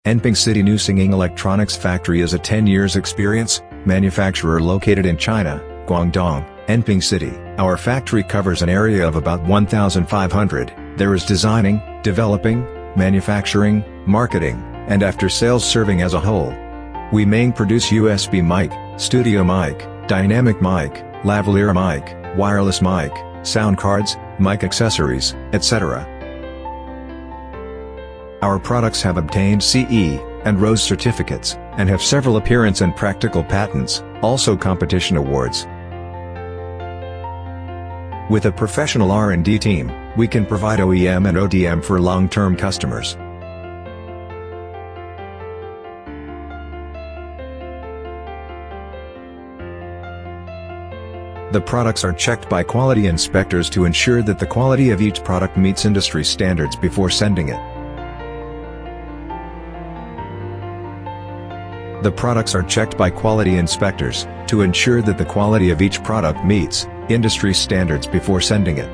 Enping City New Singing Electronics Factory is a 10 years experience, manufacturer located in China, Guangdong, Enping City. Our factory covers an area of about 1,500. There is designing, developing, manufacturing, marketing, and after-sales serving as a whole. We main produce USB mic, studio mic, dynamic mic, lavalier mic, wireless mic, sound cards, mic accessories, etc. Our products have obtained CE and RoHS certificates, and have several appearance and practical patents, also competition awards. With a professional R&D team, we can provide OEM and ODM for long-term customers. The products are checked by quality inspectors to ensure that the quality of each product meets industry standards before sending it. The products are checked by quality inspectors to ensure that the quality of each product meets industry standards before sending it.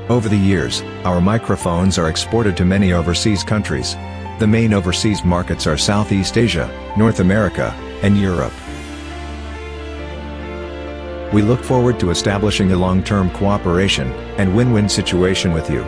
Over the years, our microphones are exported to many overseas countries. The main overseas markets are Southeast Asia, North America, and Europe. We look forward to establishing a long-term cooperation and win-win situation with you.